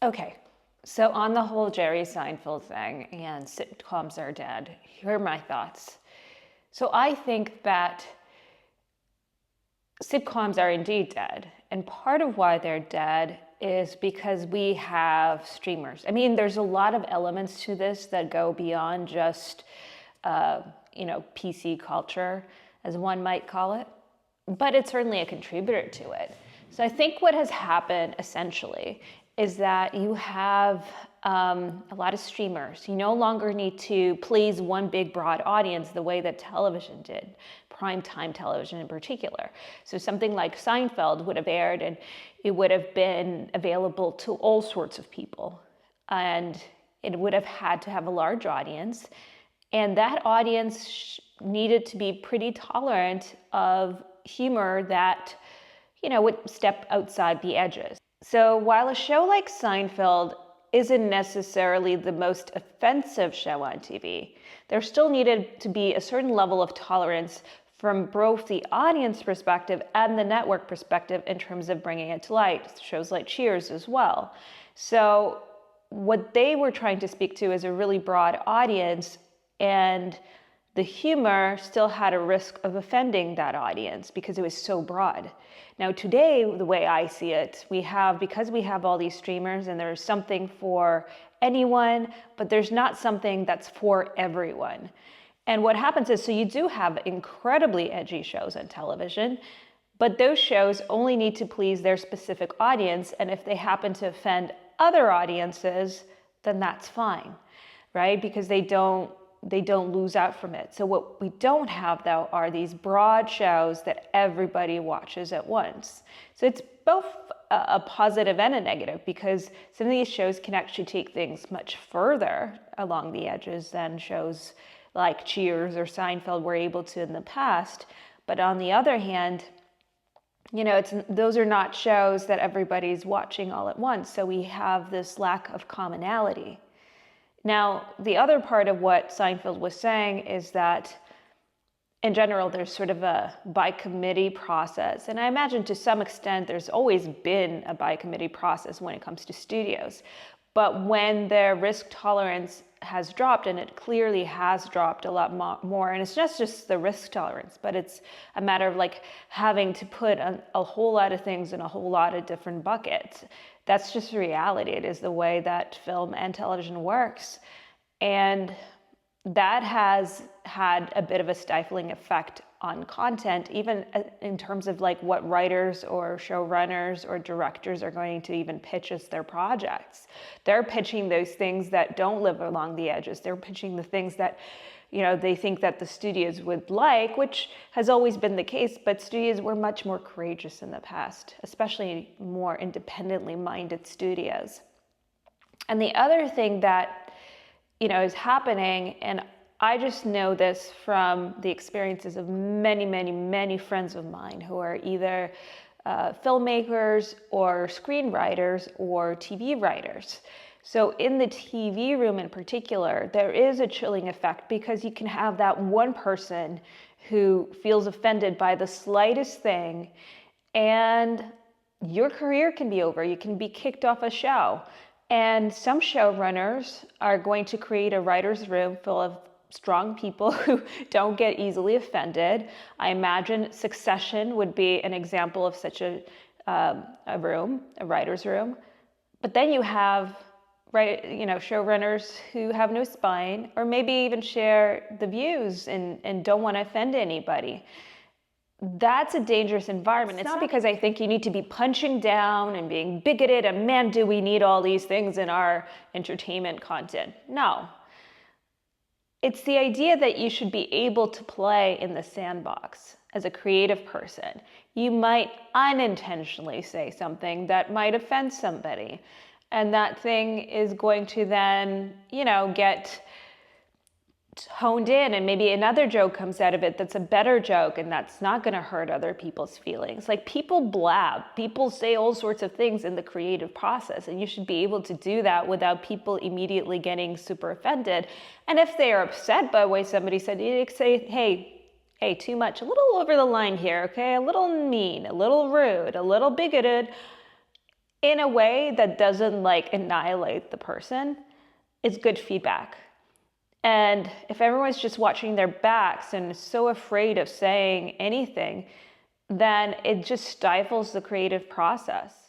Okay, so on the whole Jerry Seinfeld thing and sitcoms are dead, here are my thoughts. So I think that sitcoms are indeed dead. And part of why they're dead is because we have streamers. I mean, there's a lot of elements to this that go beyond just, PC culture, as one might call it. But it's certainly a contributor to it. So I think what has happened essentially is that you have a lot of streamers. You no longer need to please one big broad audience the way that television did, primetime television in particular. So something like Seinfeld would have aired and it would have been available to all sorts of people. And it would have had to have a large audience. And that audience needed to be pretty tolerant of humor that, would step outside the edges. So while a show like Seinfeld isn't necessarily the most offensive show on TV, there still needed to be a certain level of tolerance from both the audience perspective and the network perspective in terms of bringing it to light. Shows like Cheers as well. So what they were trying to speak to is a really broad audience, and the humor still had a risk of offending that audience because it was so broad. Now today, the way I see it, because we have all these streamers and there's something for anyone, but there's not something that's for everyone. And what happens is, so you do have incredibly edgy shows on television, but those shows only need to please their specific audience. And if they happen to offend other audiences, then that's fine, right? Because they don't lose out from it. So what we don't have, though, are these broad shows that everybody watches at once. So it's both a positive and a negative, because some of these shows can actually take things much further along the edges than shows like Cheers or Seinfeld were able to in the past. But on the other hand, those are not shows that everybody's watching all at once. So we have this lack of commonality. Now, the other part of what Seinfeld was saying is that in general, there's sort of a by committee process. And I imagine to some extent, there's always been a by committee process when it comes to studios. But when their risk tolerance has dropped, and it clearly has dropped a lot more, and it's not just the risk tolerance, but it's a matter of like having to put a whole lot of things in a whole lot of different buckets. That's just reality. It is the way that film and television works. And that has had a bit of a stifling effect on content, even in terms of like what writers or showrunners or directors are going to even pitch as their projects. They're pitching those things that don't live along the edges. They're pitching the things that, they think that the studios would like, which has always been the case, but studios were much more courageous in the past, especially more independently minded studios. And the other thing that, is happening, and I just know this from the experiences of many, many, many friends of mine who are either filmmakers or screenwriters or TV writers. So in the TV room in particular, there is a chilling effect because you can have that one person who feels offended by the slightest thing, and your career can be over. You can be kicked off a show. And some showrunners are going to create a writer's room full of strong people who don't get easily offended. I imagine Succession would be an example of such a room, a writer's room. But then you have showrunners who have no spine, or maybe even share the views and don't want to offend anybody. That's a dangerous environment. It's not because I think you need to be punching down and being bigoted and man, do we need all these things in our entertainment content. No. It's the idea that you should be able to play in the sandbox as a creative person. You might unintentionally say something that might offend somebody. And that thing is going to then, get honed in, and maybe another joke comes out of it that's a better joke, and that's not going to hurt other people's feelings. Like, people blab, people say all sorts of things in the creative process, and you should be able to do that without people immediately getting super offended. And if they are upset by the way somebody said, you say, hey, too much, a little over the line here, okay? A little mean, a little rude, a little bigoted. in a way that doesn't like annihilate the person, is good feedback. And if everyone's just watching their backs and is so afraid of saying anything, then it just stifles the creative process.